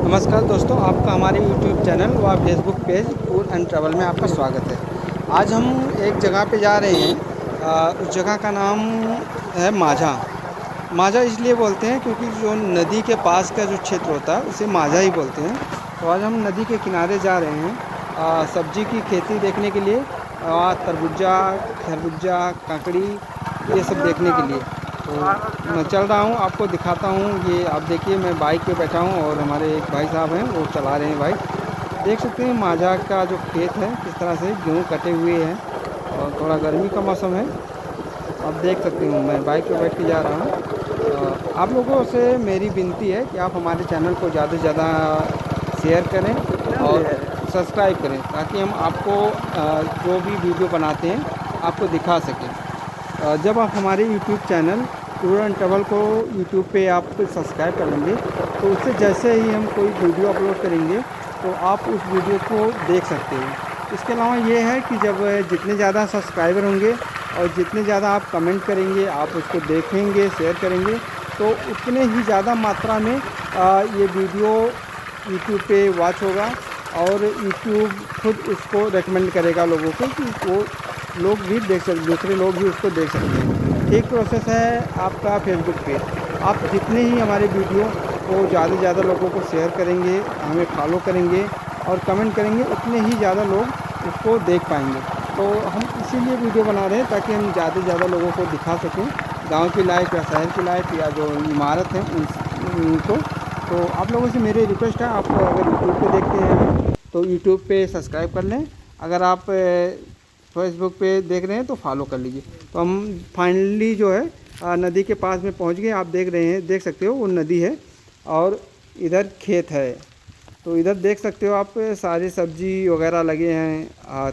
नमस्कार दोस्तों, आपका हमारे YouTube चैनल व Facebook page tour and travel में आपका स्वागत है। आज हम एक जगह पे जा रहे हैं। उस जगह का नाम है माझा। माझा इसलिए बोलते हैं क्योंकि जो नदी के पास का जो क्षेत्र होता है उसे माझा ही बोलते हैं। तो आज हम नदी के किनारे जा रहे हैं सब्जी की खेती देखने के लिए, तरबूजा, खरबूजा, ककड़ी, ये सब देखने के लिए। तो मैं चल रहा हूँ, आपको दिखाता हूँ। ये आप देखिए, मैं बाइक पे बैठा हूँ और हमारे एक भाई साहब हैं, वो चला रहे हैं बाइक। देख सकते हैं माझा का जो खेत है किस तरह से गेहूँ कटे हुए हैं और थोड़ा गर्मी का मौसम है। आप देख सकते हो मैं बाइक पे बैठ के जा रहा हूँ। आप लोगों से मेरी विनती है कि आप हमारे चैनल को ज़्यादा से ज़्यादा शेयर करें और सब्सक्राइब करें, ताकि हम आपको जो भी वीडियो बनाते हैं आपको दिखा सकें। जब आप हमारे YouTube channel tour and travel को YouTube पे आप सब्सक्राइब कर लेंगे, तो उससे जैसे ही हम कोई वीडियो अपलोड करेंगे तो आप उस वीडियो को देख सकते हैं। इसके अलावा ये है कि जब जितने ज़्यादा सब्सक्राइबर होंगे और जितने ज़्यादा आप कमेंट करेंगे, आप उसको देखेंगे, शेयर करेंगे, तो उतने ही ज़्यादा मात्रा में ये वीडियो YouTube पे वॉच होगा और YouTube खुद उसको रेकमेंड करेगा लोगों को कि वो लोग भी देख सकते, दूसरे लोग भी उसको देख सकते हैं। ठीक प्रोसेस है आपका फेसबुक पे। आप जितने ही हमारे वीडियो को ज़्यादा से ज़्यादा लोगों को शेयर करेंगे, हमें फॉलो करेंगे और कमेंट करेंगे, उतने ही ज़्यादा लोग उसको देख पाएंगे। तो हम इसीलिए वीडियो बना रहे हैं, ताकि हम ज़्यादा से ज़्यादा लोगों को दिखा सकें गाँव की लाइफ या शहर की लाइफ या जो इमारत है उनको। तो आप लोगों से मेरी रिक्वेस्ट है, आप अगर यूट्यूब पे देखते हैं तो यूट्यूब पे सब्सक्राइब कर लें। अगर आप फेसबुक पे देख रहे हैं तो फॉलो कर लीजिए। तो हम फाइनली जो है नदी के पास में पहुंच गए। आप देख रहे हैं, देख सकते हो वो नदी है और इधर खेत है। तो इधर देख सकते हो आप, सारी सब्जी वगैरह लगे हैं,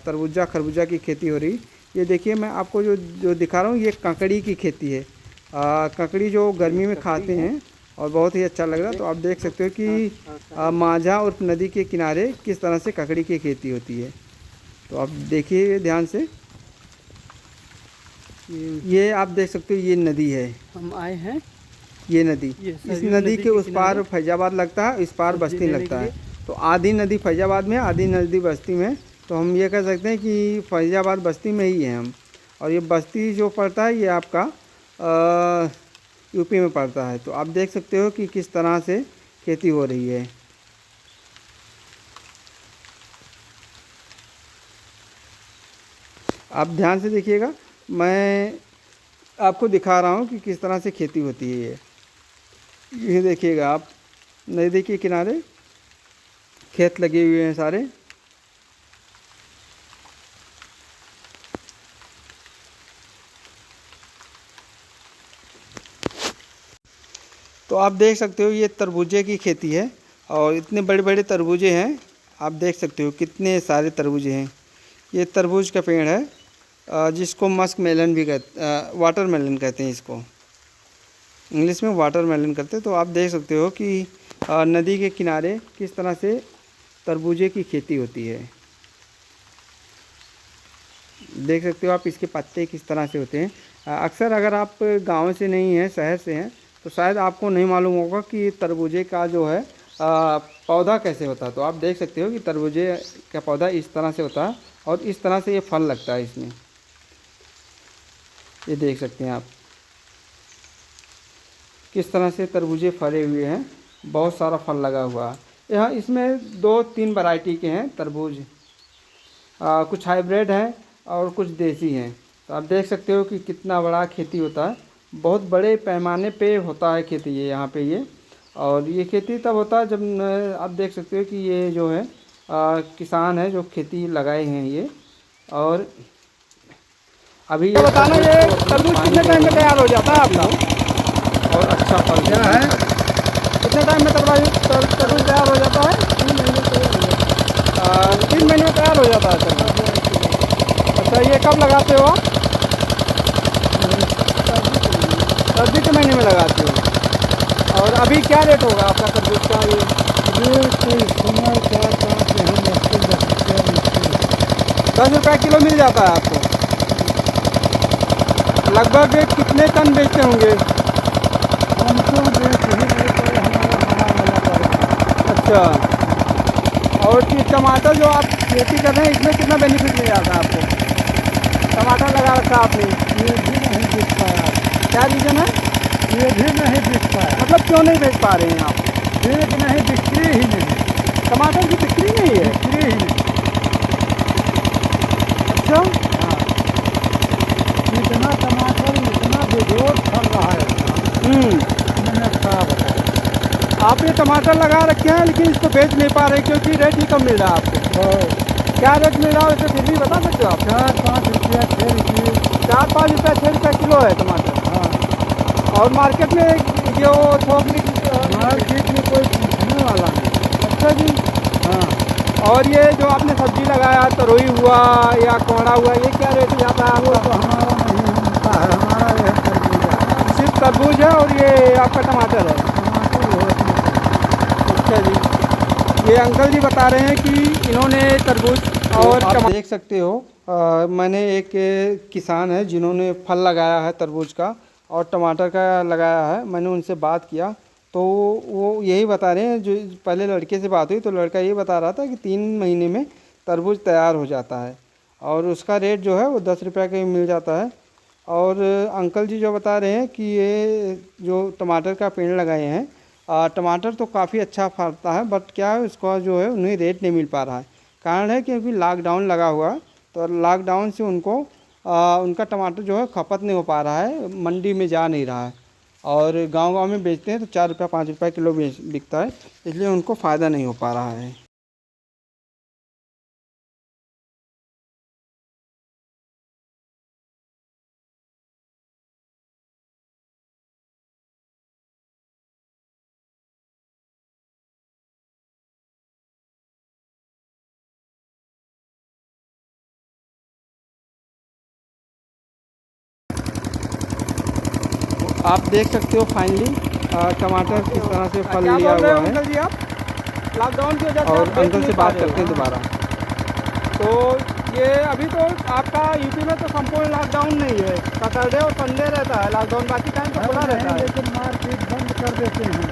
तरबूजा खरबूजा की खेती हो रही। ये देखिए, मैं आपको जो दिखा रहा हूँ, ये ककड़ी की खेती है। ककड़ी जो गर्मी में खाते हैं और बहुत ही अच्छा लग रहा है। तो आप देख सकते हो कि माझा और नदी के किनारे किस तरह से ककड़ी की खेती होती है। तो आप देखिए ध्यान से, ये आप देख सकते हो, ये नदी है। हम आए हैं ये नदी, इस नदी के उस पार फैजाबाद लगता है, इस पार बस्ती लगता है। तो आधी नदी फैजाबाद में, आधी नदी बस्ती में। तो हम ये कह सकते हैं कि फैजाबाद बस्ती में ही हैं हम। और ये बस्ती जो पड़ता है ये आपका यूपी में पड़ता है। तो आप देख सकते हो कि किस तरह से खेती हो रही है। आप ध्यान से देखिएगा, मैं आपको दिखा रहा हूँ कि किस तरह से खेती होती है। ये देखिएगा आप, नदी के किनारे खेत लगे हुए हैं सारे। तो आप देख सकते हो ये तरबूजे की खेती है और इतने बड़े बड़े तरबूजे हैं। आप देख सकते हो कितने सारे तरबूजे हैं। ये तरबूज का पेड़ है, जिसको मस्क मेलन भी कहते, वाटर मेलन कहते हैं इसको, इंग्लिश में वाटर मेलन कहते हैं। तो आप देख सकते हो कि नदी के किनारे किस तरह से तरबूजे की खेती होती है। देख सकते हो आप, इसके पत्ते किस तरह से होते हैं। अक्सर अगर आप गांव से नहीं हैं, शहर से हैं, तो शायद आपको नहीं मालूम होगा कि तरबूजे का जो है पौधा कैसे होता है। तो आप देख सकते हो कि तरबूजे का पौधा इस तरह से होता है और इस तरह से ये फल लगता है इसमें। ये देख सकते हैं आप किस तरह से तरबूजे फले हुए हैं, बहुत सारा फल लगा हुआ है यहाँ। इसमें 2-3 वैरायटी के हैं तरबूज, कुछ हाइब्रिड हैं और कुछ देसी हैं। तो आप देख सकते हो कि कितना बड़ा खेती होता है, बहुत बड़े पैमाने पे होता है खेती ये यहाँ पे ये। और ये खेती तब होता है जब आप देख सकते हो कि ये जो है किसान है जो खेती लगाए हैं ये। और अभी ये बताना, ये तरबूज कितने टाइम में तैयार हो जाता है आपका? और अच्छा फल क्या है, कितने टाइम में तरबूज तैयार हो जाता है? 3 महीने में तैयार हो जाता है तरबूज। अच्छा, ये कब लगाते हो आप? सर्दी के महीने में लगाते हो। और अभी क्या रेट होगा आपका तरबूज का? ये कोई समय का 10 रुपये किलो मिल जाता है आपको। लगभग कितने टन बेचते होंगे? हमको अच्छा, और ये टमाटर जो आप खेती कर रहे हैं इसमें कितना बेनिफिट मिल जाता है आपको? टमाटर लगा रखा आपने, ये भी नहीं बिक पाया, क्या रीज़न है? ये भी नहीं बिक पाया, मतलब क्यों नहीं बेच पा रहे हैं आप? एक नहीं, बिक्री ही नहीं, टमाटर की बिक्री नहीं है? बिक्री ही नहीं। अच्छा, हाँ, इतना टमाटर इतना बेजोड़ फल रहा है, मैंने क्या बताया। आप ये टमाटर लगा रखे हैं लेकिन इसको बेच नहीं पा रहे क्योंकि रेट ही कम मिल रहा है आपको। तो क्या रेट मिल रहा है वैसे फिर भी बता सकते हो आप? 4-5 रुपया 6 रुपये। 4-5 रुपये 6 रुपये किलो है टमाटर। हाँ, और मार्केट में जो थोक मार्केट में कोई पूछने वाला नहीं। अच्छा जी। हाँ, और ये जो आपने सब्जी लगाया तरोई हुआ या कोहड़ा हुआ ये क्या रेट जाता है वो आपको? तो हमारा नहीं होता है, हमारा यह तरबूजा है। सिर्फ तरबूज है और ये आपका टमाटर है। टमाटर बहुत नहीं। अच्छा जी, ये अंकल जी बता रहे हैं कि इन्होंने तरबूज और आप देख सकते हो मैंने एक किसान है जिन्होंने फल लगाया है तरबूज का और टमाटर का लगाया है। मैंने उनसे बात किया तो वो यही बता रहे हैं, जो पहले लड़के से बात हुई तो लड़का ये बता रहा था कि 3 महीने में तरबूज तैयार हो जाता है और उसका रेट जो है वो 10 रुपये का ही मिल जाता है। और अंकल जी जो बता रहे हैं कि ये जो टमाटर का पेड़ लगाए हैं, टमाटर तो काफ़ी अच्छा फलता है बट क्या है उसका जो है उन्हें रेट नहीं मिल पा रहा है। कारण है क्योंकि लॉकडाउन लगा हुआ है, तो लॉकडाउन से उनको उनका टमाटर जो है खपत नहीं हो पा रहा है, मंडी में जा नहीं रहा है और गांव-गांव में बेचते हैं तो 4 रुपये 5 रुपये किलो बिकता है, इसलिए उनको फ़ायदा नहीं हो पा रहा है। आप देख सकते हो फाइनली टमाटर किस तरह से फल क्या लिया बोल रहे हुआ हो है। अंकल जी आप? लॉकडाउन की वजह से और आप बेच अंकल नहीं से पा बात रहे हो। करते हैं दोबारा। तो ये अभी तो आपका यूपी में तो संपूर्ण लॉकडाउन नहीं है, सैटरडे और संडे रहता है लॉकडाउन, बाकी टाइम तो खुला रहता है। लेकिन मार्केट बंद कर देते हैं,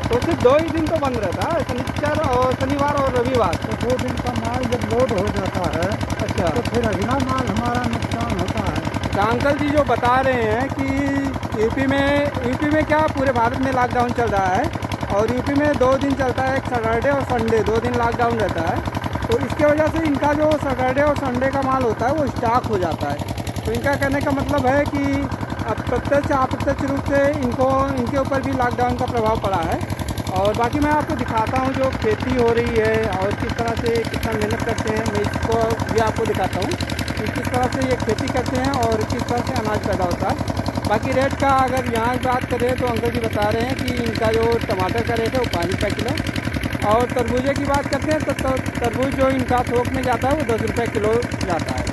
तो सिर्फ 2 ही दिन तो बंद रहता है, शनिचर और शनिवार और रविवार। तो 2 दिन का माल जब लोड हो जाता है अच्छा, तो फिर अगला माल हमारा नुकसान होता है। तो अंकल जी जो बता रहे हैं कि यूपी में क्या पूरे भारत में लॉकडाउन चल रहा है और यूपी में 2 दिन चलता है, एक सैटरडे और संडे 2 दिन लॉकडाउन रहता है। तो इसके वजह से इनका जो सैटरडे और संडे का माल होता है वो स्टॉक हो जाता है। तो इनका कहने का मतलब है कि अब प्रत्यक्ष अप्रत्यक्ष रूप से इनके ऊपर भी लॉकडाउन का प्रभाव पड़ा है। और बाकी मैं आपको दिखाता हूँ जो खेती हो रही है और किस तरह से कितना मेहनत करते हैं, मैं इसको भी आपको दिखाता हूँ कि किस तरह से ये खेती करते हैं और किस तरह से अनाज पैदा होता है। बाकी रेट का अगर यहाँ की बात करें तो अंकल जी बता रहे हैं कि इनका जो टमाटर का रेट है वो 5 रुपये किलो और तरबूजे की बात करते हैं तो तरबूज जो इनका थोक में जाता है वो 10 रुपये किलो जाता है।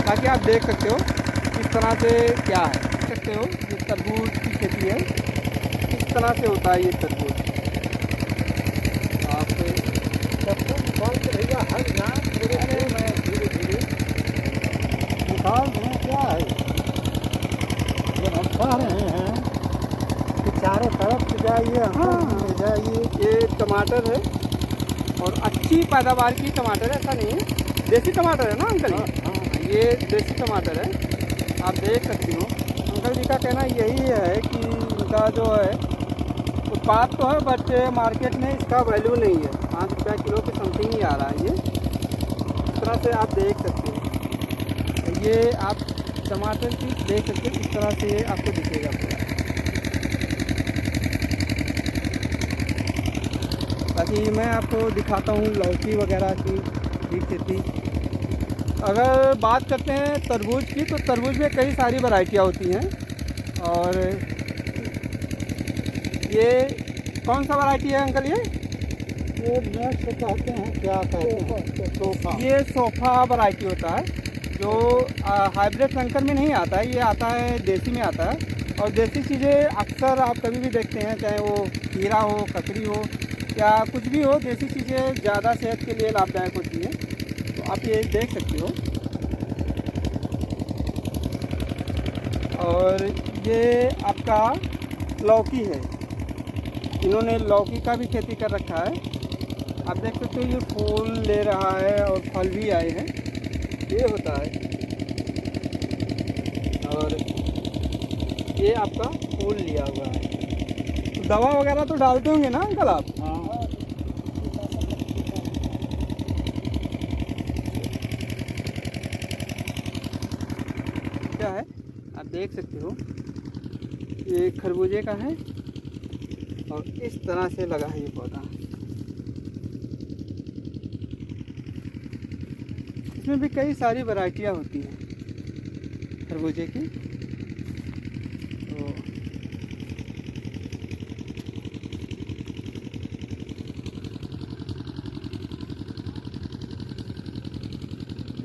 बाकी आप देख सकते हो किस तरह से क्या है, देख सकते हो ये तरबूज की खेती है, किस तरह से होता है ये तरबूज। आप भैया हर यहाँ धीरे धीरे निकाल दें, क्या है जब हम कह रहे हैं कि चारों तरफ से जाइए, ले जाइए। ये टमाटर है और अच्छी पैदावार की टमाटर है, ऐसा नहीं है, देसी टमाटर है ना अंकल जी? ये देसी टमाटर है, आप देख सकते हो। अंकल जी का कहना यही है कि इनका जो है उत्पाद तो है बट मार्केट में इसका वैल्यू नहीं है, 5 रुपये किलो के समथिंग ही आ रहा है ये। इस तरह से आप देख सकते हो, ये आप टमाटर की देख सकते हो, इस तरह से ये आपको दिखेगा पूरा। बाकी मैं आपको दिखाता हूँ लौकी वगैरह की भी खेती। अगर बात करते हैं तरबूज की तो तरबूज में कई सारी वैरायटियाँ होती हैं और ये कौन सा वैरायटी है अंकल ये? वो नेट से कहते हैं, क्या कहते हैं, सोफा। ये सोफा वैरायटी होता है जो हाइब्रिड संकर में नहीं आता है, ये आता है देसी में आता है। और देसी चीज़ें अक्सर आप कभी भी देखते हैं, चाहे वो खीरा हो, ककड़ी हो या कुछ भी हो, देसी चीज़ें ज़्यादा सेहत के लिए लाभदायक होती हैं। तो आप ये देख सकते हो। और ये आपका लौकी है, इन्होंने लौकी का भी खेती कर रखा है। आप देख सकते हो ये फूल ले रहा है और फल भी आए हैं, ये होता है। और ये आपका फूल लिया हुआ है। तो दवा वगैरह तो डालते होंगे ना अंकल आप? हाँ, क्या है आप देख सकते हो, ये खरबूजे का है और इस तरह से लगा है ये पौधा। इसमें भी कई सारी वैरायटियां होती हैं खरबूजे की। तो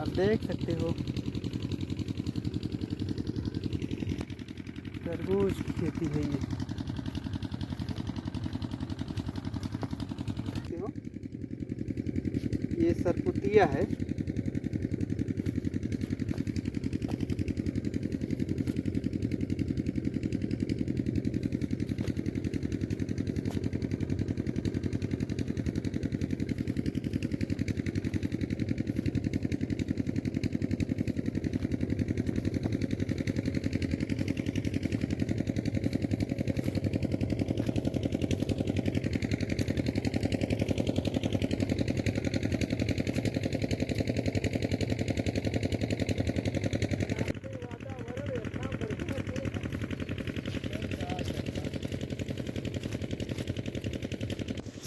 आप देख सकते हो तरबूज की खेती है ये। देखते हो, ये सरपुतिया है।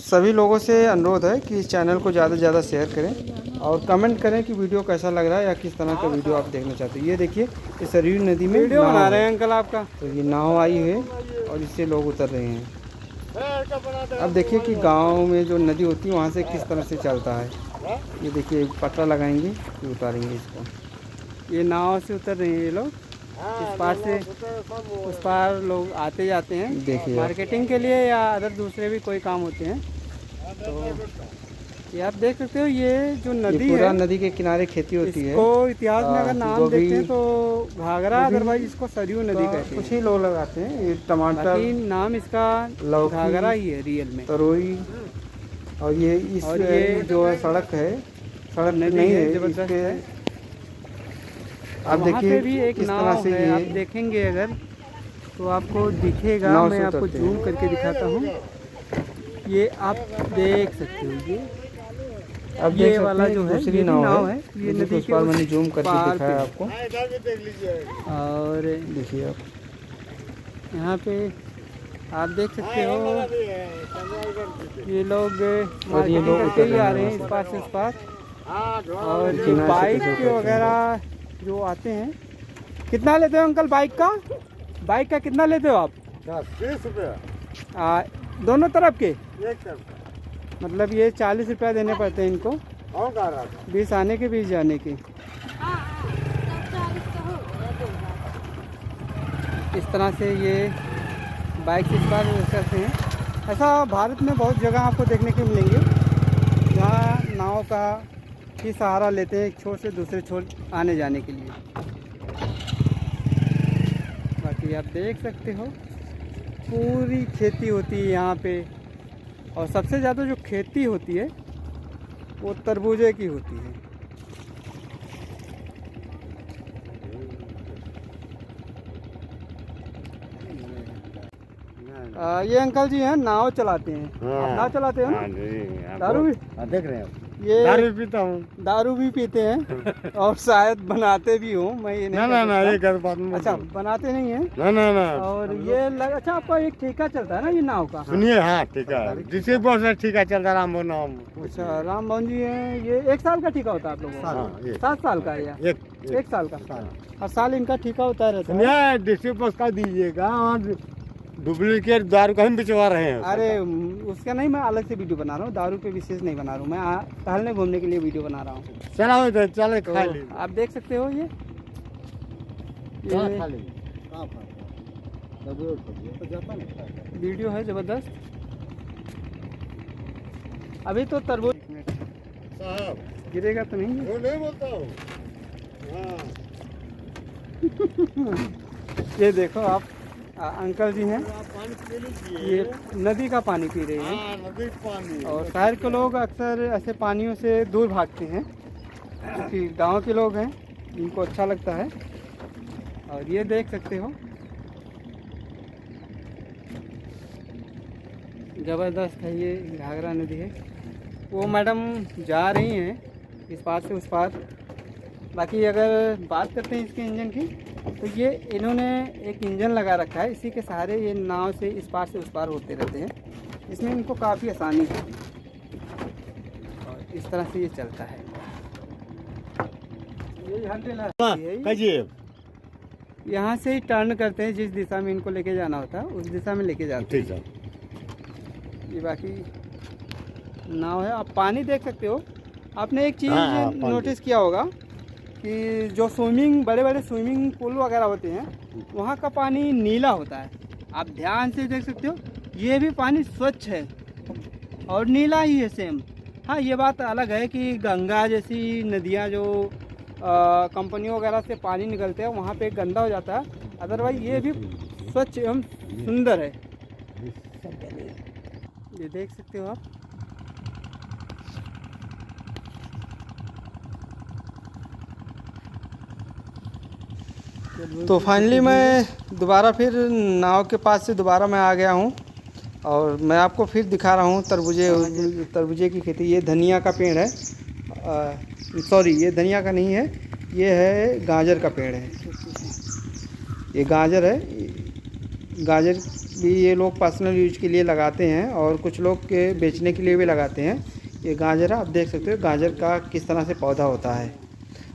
सभी लोगों से अनुरोध है कि इस चैनल को ज़्यादा से ज़्यादा शेयर करें और कमेंट करें कि वीडियो कैसा लग रहा है या किस तरह का वीडियो आप देखना चाहते हैं। ये देखिए ये सरयू नदी में वीडियो नाव बना है। रहे हैं अंकल आपका। तो ये नाव आई है और इससे लोग उतर रहे हैं। अब देखिए कि गांव में जो नदी होती है वहाँ से किस तरह से चलता है। ये देखिए पटरा लगाएंगे फिर उतारेंगे इसको। ये नाव से उतर रहे हैं ये लोग, इस पार से उस पार लोग आते जाते हैं देखिए मार्केटिंग के लिए या अदर दूसरे भी कोई काम होते हैं। तो ये आप देख सकते हो ये जो ये नदी पूरा है, नदी के किनारे खेती होती है। इसको इतिहास में अगर नाम गोभी- देखते हैं तो घाघरा, अदरवाइज इसको सरयू नदी कहते कुछ हैं। ही लोग लगाते हैं। ये टमाटर, बाकी नाम इसका लौकी, घाघरा ही है रियल में। तरोई और ये इस और ये जो है सड़क है, सड़क नदी नहीं है, है जबरदस्त इसके। है। आप वहाँ देखिए पे भी एक किस नाव तरह से है, ये आप देखेंगे अगर तो आपको दिखेगा। नाव मैं से आपको उतरते हैं। जूम करके दिखाता हूँ। ये आप देख सकते हो, ये अब ये देख सकते वाला हैं जो है दूसरी ये भी नाव है। ये ये नदी उस के पार उस मैंने जूम करके पार दिखाया पे। आपको। और देखिए आप यहाँ पे आप देख सकते हो ये लोग मार्केटिंग लोग करके उतर ही रहे आ हैं रहे हैं वहाँ इस पार से उस पार। और ये किनारे से बाइक कैसे के उतरते हैं। वगैरह जो आते हैं। कितना लेते हो अंकल बाइक का? बाइक का कितना लेते हो आप? 20 रुपया दोनों तरफ के? एक तरफ। मतलब ये 40 रुपया देने पड़ते हैं इनको, कौन कह रहा था? 20 आने के 20 जाने के। इस तरह से ये बाइक से इस बार करते हैं। ऐसा भारत में बहुत जगह आपको देखने को मिलेंगे जहाँ नाव का ही सहारा लेते हैं एक छोर से दूसरे छोर आने जाने के लिए। बाकी आप देख सकते हो पूरी खेती होती है यहाँ पे, और सबसे ज़्यादा जो खेती होती है वो तरबूजे की होती है। ये अंकल जी हैं नाव चलाते हैं। आप नाव चलाते हो ना? दारू भी देख रहे हैं ये दारू पीता हूँ। दारू भी पीते हैं और शायद बनाते भी हो, मैं ये नहीं ना कह ना ना सकता। ये गलत बात मत अच्छा बोलो। बनाते नहीं हैं। ना ना ना और ये अच्छा आपका एक ठेका चलता है ना ये नाव का? सुनिए, हाँ ठीक है, जिसे बहुत सारा ठीक है चलता राम वो नाम। अच्छा राम मोहन जी हैं, ये 1 साल का ठेका होता है आप लोगों का? हाँ, एक। 7 साल का है या एक 1 साल का? हर साल इनका ठेका होता रहता है। सुनिए, डिस्ट्रिक्ट पोस्ट का दीजिएगा और डुप्लीकेट दारू कहीं बिचवा रहे हैं। अरे उसका नहीं, मैं अलग से वीडियो बना रहा हूँ, दारू पे विशेष नहीं बना रहा हूँ। मैं टहलने घूमने के लिए वीडियो बना रहा हूँ। चलो तो चले तो खा ली। आप देख सकते हो ये खा ली। वीडियो है ज़बरदस्त। अभी तो तरबूज साहब गिरेगा तो नहीं है? वो नहीं बोलता हूँ। हाँ ये देखो आप अंकल जी हैं, आप पानी पी लीजिए। ये नदी का पानी पी रहे हैं। हाँ, नदी का पानी। और शहर के लोग अक्सर ऐसे पानियों से दूर भागते हैं, क्योंकि गांव के लोग हैं, इनको अच्छा लगता है। और ये देख सकते हो, ज़बरदस्त है, ये घाघरा नदी है। वो मैडम जा रही हैं इस पार से उस पार। बाकी अगर बात करते हैं इसके इंजन की, तो ये इन्होंने एक इंजन लगा रखा है, इसी के सहारे ये नाव से इस पार से उस पार होते रहते हैं। इसमें इनको काफ़ी आसानी है और इस तरह से ये चलता है। यही हैंडल है, कहिए। यहाँ से ही टर्न करते हैं, जिस दिशा में इनको लेके जाना होता है उस दिशा में लेके जाते हैं। ठीक है। ये बाकी नाव है। आप पानी देख सकते हो। आपने एक चीज़ हाँ, पानी। नोटिस किया होगा कि जो स्विमिंग, बड़े बड़े स्विमिंग पूल वगैरह होते हैं, वहाँ का पानी नीला होता है। आप ध्यान से देख सकते हो, ये भी पानी स्वच्छ है और नीला ही है सेम। हाँ, ये बात अलग है कि गंगा जैसी नदियाँ जो कंपनियों वगैरह से पानी निकलते हैं, वहाँ पे गंदा हो जाता है। अदरवाइज ये भी स्वच्छ एवं सुंदर है। ये देख सकते हो आप। तो फाइनली मैं दोबारा फिर नाव के पास से दोबारा मैं आ गया हूँ और मैं आपको फिर दिखा रहा हूँ तरबूजे की खेती। ये धनिया का पेड़ है, सॉरी ये धनिया का नहीं है, ये है गाजर का पेड़ है। ये गाजर है। गाजर भी ये लोग पर्सनल यूज के लिए लगाते हैं और कुछ लोग के बेचने के लिए भी लगाते हैं। ये गाजर है, आप देख सकते हो गाजर का किस तरह से पौधा होता है।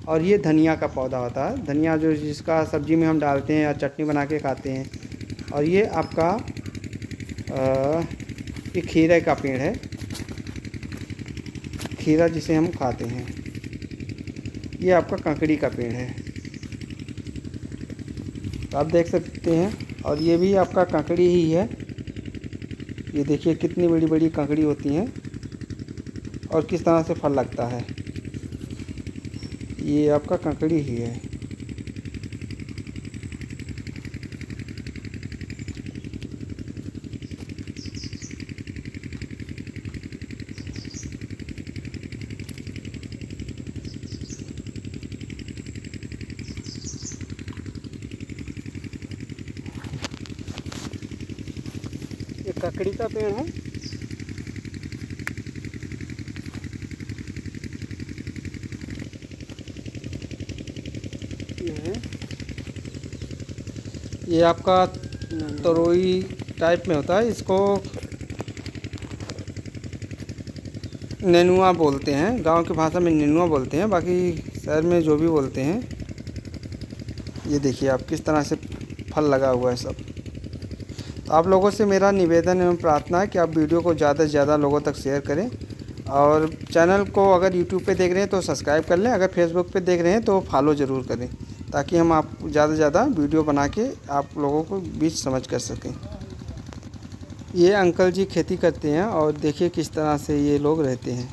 और ये धनिया का पौधा होता है, धनिया जो जिसका सब्जी में हम डालते हैं या चटनी बना के खाते हैं। और ये आपका ये खीरे का पेड़ है, खीरा जिसे हम खाते हैं। ये आपका ककड़ी का पेड़ है, तो आप देख सकते हैं। और ये भी आपका ककड़ी ही है। ये देखिए कितनी बड़ी बड़ी ककड़ी होती हैं और किस तरह से फल लगता है। ये आपका ककड़ी ही है। ये ककड़ी का पेड़ है। ये आपका तरोई टाइप में होता है, इसको नेनुआ बोलते हैं, गांव की भाषा में नेनुआ बोलते हैं, बाकी शहर में जो भी बोलते हैं। ये देखिए आप किस तरह से फल लगा हुआ है सब। तो आप लोगों से मेरा निवेदन एवं प्रार्थना है कि आप वीडियो को ज़्यादा से ज़्यादा लोगों तक शेयर करें और चैनल को अगर यूट्यूब पे देख रहे हैं तो सब्सक्राइब कर लें, अगर फेसबुक पे देख रहे हैं तो फॉलो ज़रूर करें, ताकि हम आप ज़्यादा से ज़्यादा वीडियो बना के आप लोगों को बीच समझ कर सकें। ये अंकल जी खेती करते हैं और देखिए किस तरह से ये लोग रहते हैं।